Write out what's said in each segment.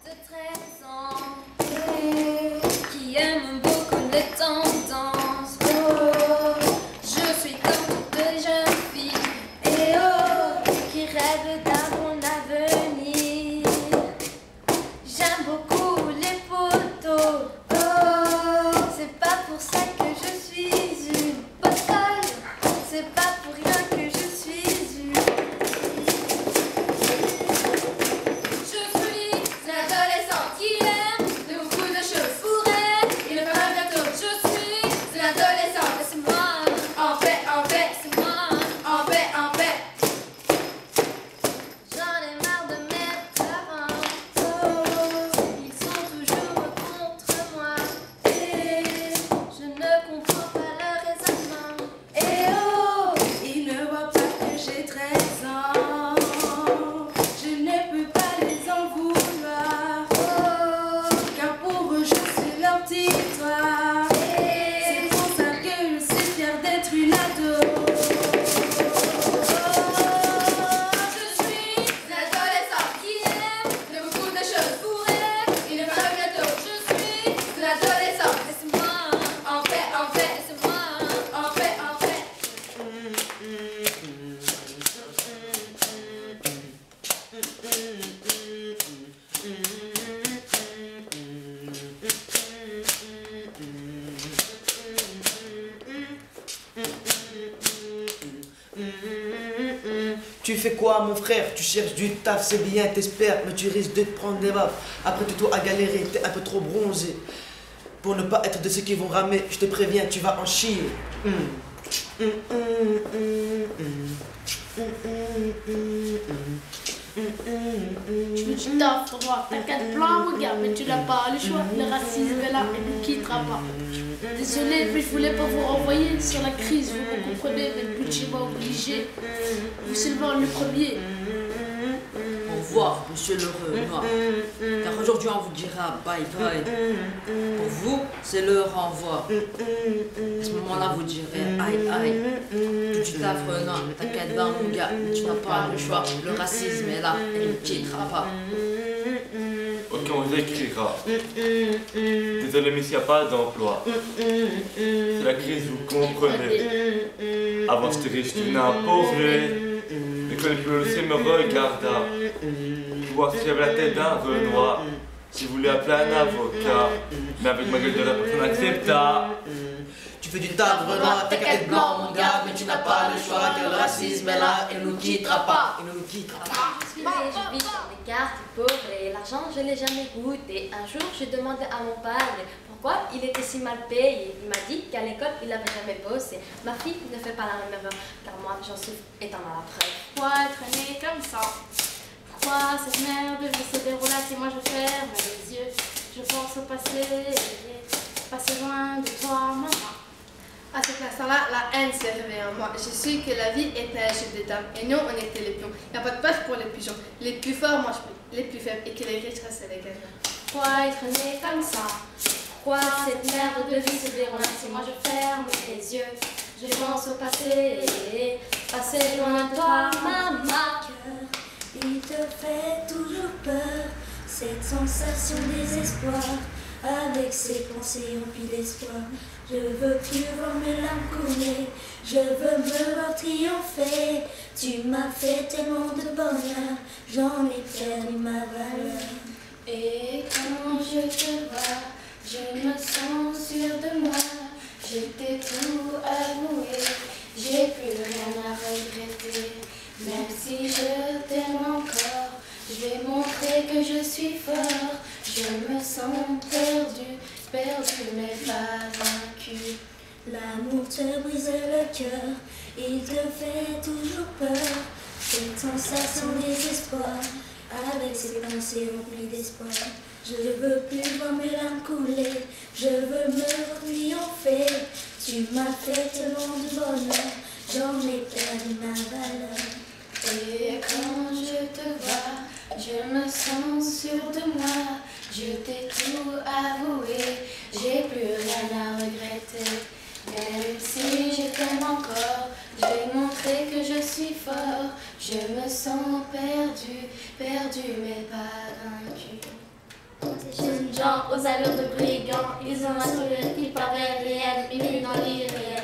de 13 ans qui aime beaucoup les tendances. Oh, je suis comme toutes les jeunes filles et oh, qui rêvent d'un bon avenir. J'aime beaucoup les photos. Oh, c'est pas pour ça que je suis une postale. C'est pas pour rien que je suis une. Tu fais quoi mon frère? Tu cherches du taf, c'est bien, t'espères, mais tu risques de te prendre des baffes. Après tout à galérer, t'es un peu trop bronzé. Pour ne pas être de ceux qui vont ramer, je te préviens, tu vas en chier. Tu veux du taf pour moi, t'as 4 plans, mon gars, mais tu n'as pas le choix. Le racisme est là et ne quittera pas. Désolé, mais je voulais pas vous renvoyer sur la crise, vous me comprenez, mais le budget m'a obligé. Vous seulement le premier. Au revoir, monsieur le Renoir. Car aujourd'hui, on vous dira bye bye. Pour vous, c'est le renvoi. À ce moment-là, vous direz aïe aïe. Tu taf, Renoir, t'inquiète pas, mon gars, mais tu n'as pas le choix. Le racisme est là et il ne quittera pas. Ok, on vous écrira. Désolé, mais s'il n'y a pas d'emploi. C'est la crise, vous comprenez. Avant, j'étais riche, tu n'as pauvre. L'école plus me regarda. Voir si j'avais la tête d'un Renoir. Si vous voulez appeler un avocat. Mais avec ma gueule de la personne accepta. Tu fais du taf, Renoir, t'as qu'à être blanc, mon gars, mais tu n'as pas le choix, car le racisme est là et ne nous quittera pas. Il ne nous quittera pas. Je vis dans les quartiers pauvres et l'argent je l'ai jamais goûté. Un jour j'ai demandé à mon père pourquoi il était si mal payé. Il m'a dit qu'à l'école il n'avait jamais bossé. Ma fille ne fait pas la même erreur car moi j'en suis étant à la preuve. Pourquoi être né comme ça? Pourquoi cette merde vie se déroule si moi je ferme les yeux? Je pense au passé, passer loin de toi, maman. À cet instant-là, la haine s'est réveillée en moi. J'ai su que la vie était un jeu de dames et nous, on était les pions. Il n'y a pas de place pour les pigeons. Les plus forts mangent plus, les plus faibles et que les riches restent les gagnants. Pourquoi être né comme ça? Pourquoi cette merde de vie se déroule si moi je ferme les yeux? Je pense au passé, passer loin de toi, maman. Il te fait toujours peur, cette sensation désespoir. Avec ces pensées remplies d'espoir, je veux plus voir mes larmes couler, je veux me voir triompher. Tu m'as fait tellement de bonheur, j'en ai perdu ma valeur. Et quand je te vois, je me sens sûre de moi. Je t'ai tout avoué, j'ai plus rien à regretter. Même si je t'aime encore, je vais montrer que je suis fort. Je me sens perdu mais pas vaincu. L'amour te brise le cœur, il te fait toujours peur. Cette sensation désespoir, avec ces pensées remplies d'espoir. Je veux plus voir mes larmes couler, je veux me voir triompher. Tu m'as fait tellement de bonheur, j'en ai perdu ma valeur. Et quand je te vois, je me sens sûre de moi. Je t'ai tout avoué, j'ai plus rien à regretter. Même si je t'aime encore, je vais montrer que je suis fort. Je me sens perdu mais pas vaincu. aux allures de brigands. Ils ont un sourire qui paraît réel, mais vu dans l'irréel.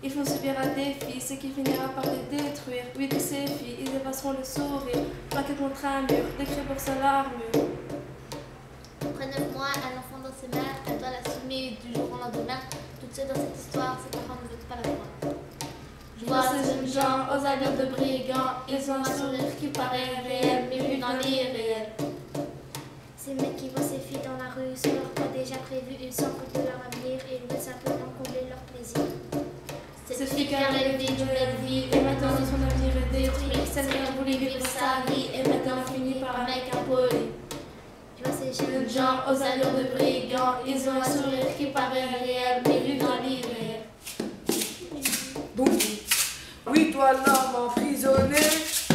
Ils font subir un défi, ce qui finira par les détruire. Oui, tous ces filles, ils effaceront le sourire. Plaqués contre un mur, décrit pour seule armure. Après 9 mois, un enfant dans ses mains, elle doit l'assumer du jour au lendemain. Toutes seules dans cette histoire, ses parents ne veulent pas la voir. Je vois ces jeunes gens aux allures de brigands. Ils ont un sourire qui paraît réel, mais vu dans l'irréel. Ces mecs qui voient ces filles dans la rue sont leur pas déjà prévu. Ils s'en foutent de leur avenir et ils veulent simplement combler leur plaisir. Cette fille qui a rêvé d'une belle vie et maintenant son avenir est détruit. Cette fille a voulu vivre sa vie et maintenant finit par un mec impoli. Tu vois ces Jeunes gens aux allures de brigands, ils ont un sourire qui paraît réel, mais vu dans l'irréel. Boum. Oui, toi l'homme emprisonné,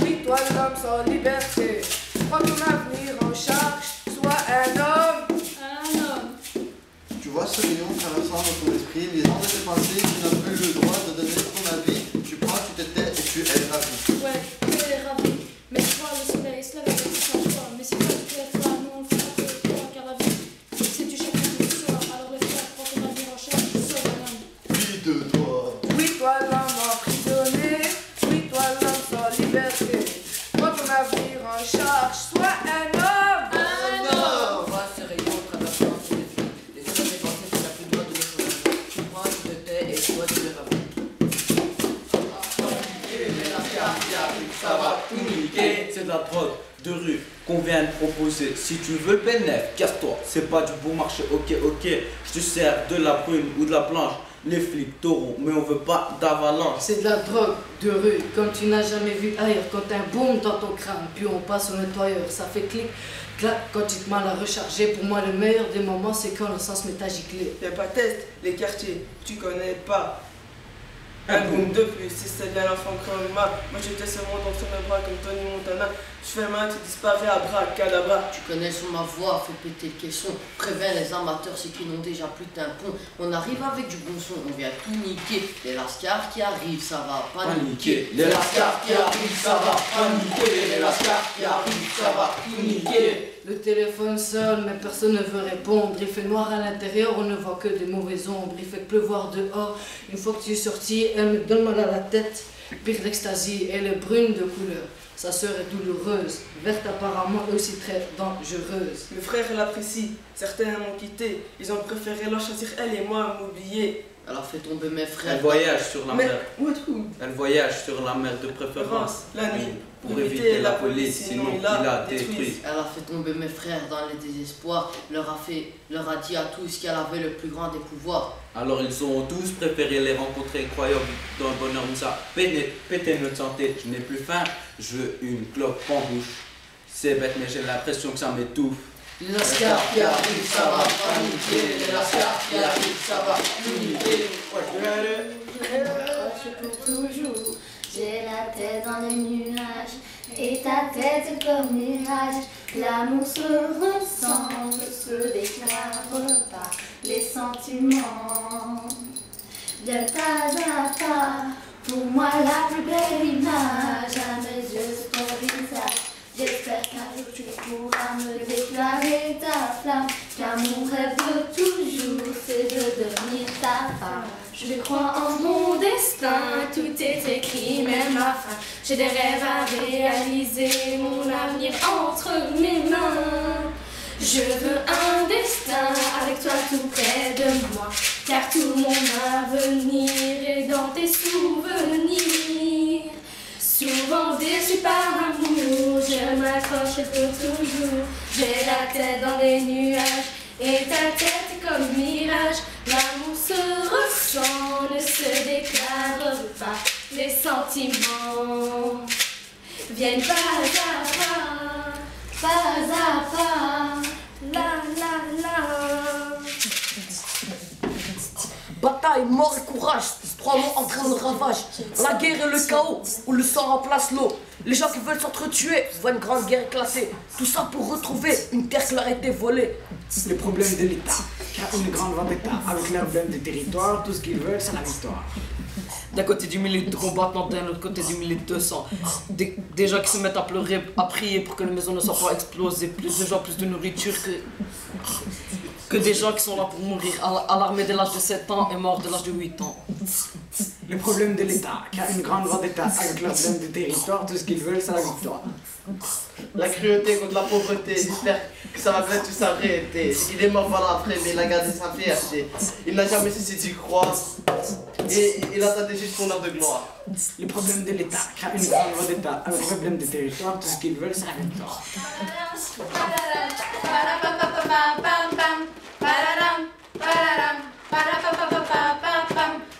oui, toi l'homme sans liberté. Prends ton avenir en charge, sois un homme. Un homme. Tu vois ce rayon traversant dans ton esprit, les ondes de tes pensées, tu n'as plus le droit de donner ton avis. Tu prends, tu te tais et tu es ravi. Ouais, tu es ravi. Mais toi, le soleil se lève avec sa foi. Mais si toi, tu te lèves pas, non, frère, c'est toi car la vie. Si tu cherches un soir, alors le frère, prends ton avenir en charge, sois un homme. Oui, de toi. Oui, toi l'homme emprisonné, oui, toi l'homme sans liberté. Prends ton avenir en charge, sois un homme. On voit ce rayon traversant dans tes esprits. Les ondes de tes pensées, tu n'as plus le droit de donner ton avis. Tu prends, tu te tais et toi, tu es ravi. Ça va tout niquer, c'est de la drogue de rue qu'on vient de proposer. Si tu veux le bénéfice, casse-toi, c'est pas du bon marché, ok, je te sers de la prune ou de la planche, les flics t'auront, mais on veut pas d'avalanche. C'est de la drogue de rue, comme tu n'as jamais vu ailleurs. Quand un boom dans ton crâne, puis on passe au nettoyeur, ça fait clic, clac, quand tu te mal à recharger. Pour moi, le meilleur des moments, c'est quand le sens m'est agiclé. Y'a pas test, les quartiers, tu connais pas. Un boom de plus, si c'est bien l'enfant comme moi je te serre entre mes bras comme Tony Montana. Je fais main, tu disparais à bras, cadabra. Tu connais sur ma voix, fais péter le caisson. Préviens les amateurs, ceux qui n'ont déjà plus de pont. On arrive avec du bon son, on vient tout niquer. Les lascars qui arrivent, ça va paniquer. Les lascars qui arrivent, ça va paniquer. Les lascars qui arrivent, ça va tout niquer. Le téléphone sonne, mais personne ne veut répondre. Il fait noir à l'intérieur, on ne voit que des mauvaises ombres. Il fait pleuvoir dehors. Une fois que tu es sorti, elle me donne mal à la tête. Pire d'ecstasy, elle est brune de couleur. Sa sœur est douloureuse, verte apparemment et aussi très dangereuse. Le frère l'apprécie, certains m'ont quitté. Ils ont préféré la choisir elle et moi m'oublier. Elle a fait tomber mes frères. Elle voyage sur la mer. Où est-ce? Elle voyage sur la mer de préférence. La nuit. Pour éviter la police, sinon il a détruit. Elle a fait tomber mes frères dans le désespoir, leur a dit à tous qu'elle avait le plus grand des pouvoirs. Alors ils ont tous préféré les rencontrer, croyant dans le bonheur de ça. Péter notre santé, je n'ai plus faim, je veux une clope en bouche. C'est bête mais j'ai l'impression que ça m'étouffe. Les lascars qui arrivent, ça va paniquer. Les lascars qui arrivent, ça va tout niquer. Pour toujours, j'ai la tête dans les nuages et ta tête comme mirage. L'amour se ressent, ne se déclare pas. Les sentiments viennent pas à pas. Pour moi, la plus belle image à mes yeux, c'est ton visage. J'espère qu'un jour tu pourras me déclarer ta flamme. Car mon rêve de toujours, c'est de devenir ta femme. Je crois en mon destin, tout est écrit, même ma fin. J'ai des rêves à réaliser, mon avenir entre mes mains. Je veux un destin avec toi tout près de moi. Car tout mon avenir est dans tes souvenirs. Souvent déçu par l'amour, je m'accroche pour toujours. J'ai la tête dans les nuages et ta tête est comme mirage. L'amour se ressent, ne se déclare pas. Les sentiments viennent pas à pas, la la la. Bataille, mort et courage, trois mots entraînent le ravage. La guerre et le chaos, où le sang remplace l'eau. Les gens qui veulent s'entretuer voient une grande guerre classée. Tout ça pour retrouver une terre qui leur a été volée. Les problèmes de l'État, qui a une grande vendetta. Avec l'emblème des territoires, tout ce qu'ils veulent, c'est la victoire. D'un côté du milieu de combattants, d'un autre côté du milieu de sang. Des gens qui se mettent à pleurer, à prier pour que les maisons ne soient pas explosées. Plus de gens, plus de nourriture que... Que des gens qui sont là pour mourir à l'armée dès l'âge de 7 ans et morts de l'âge de 8 ans. Le problème de l'État, qui a une grande vendetta avec leur problème de territoire, tout ce qu'ils veulent, c'est la victoire. La cruauté contre la pauvreté, j'espère que ça va bientôt s'arrêter. Il est mort voilà après, mais il a gardé sa fierté. Il n'a jamais cessé d'y croire. Et il attendait juste son heure de gloire. Le problème de l'État, qui a une grande vendetta avec le problème de territoire, tout ce qu'ils veulent, c'est la victoire.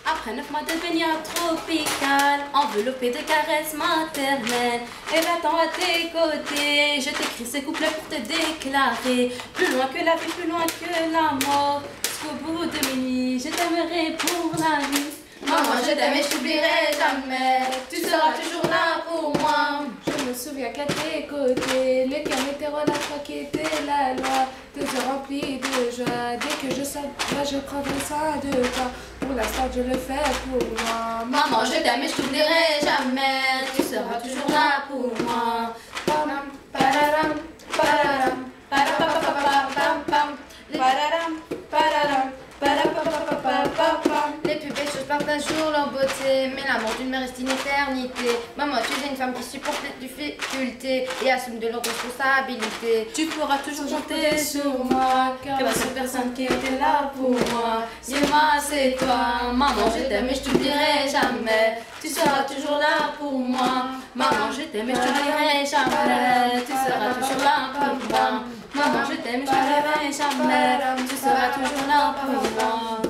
Après 9 mois de baignade tropicale, enveloppé de caresses maternelles, et 20 ans à tes côtés, je t'écris ces couplets pour te déclarer plus loin que la vie, plus loin que la mort, jusqu'au bout de mes nuits, je t'aimerai pour la vie. Maman, je t'aime et je t'oublierai jamais, tu seras toujours là pour moi. Je me souviens qu'à tes côtés, les cœurs étaient relâchés qui était la loi. Tes yeux remplis de joie, dès que je savais, je prendrai soin de toi. Pour l'instant, je le fais pour moi. Maman, je t'aime et je t'oublierai jamais, tu seras toujours là pour moi. Pam, pararam, pararam, parapapapapam, pam, pararam, pararam, parapapapapam. Les plus belles choses partent un jour leur beauté, mais l'amour d'une mère reste une éternité. Maman, tu es une femme qui supporte les difficultés et assume de leurs responsabilités. Tu pourras toujours compter sur moi, car la seule personne qui était là pour moi, dis-moi, c'est toi. Maman, je t'aime et je t'oublierai jamais, tu seras toujours là pour moi. Maman, je t'aime et je t'oublierai jamais, tu seras toujours là pour moi. Maman, je t'aime et je t'oublierai jamais, tu seras toujours là pour moi.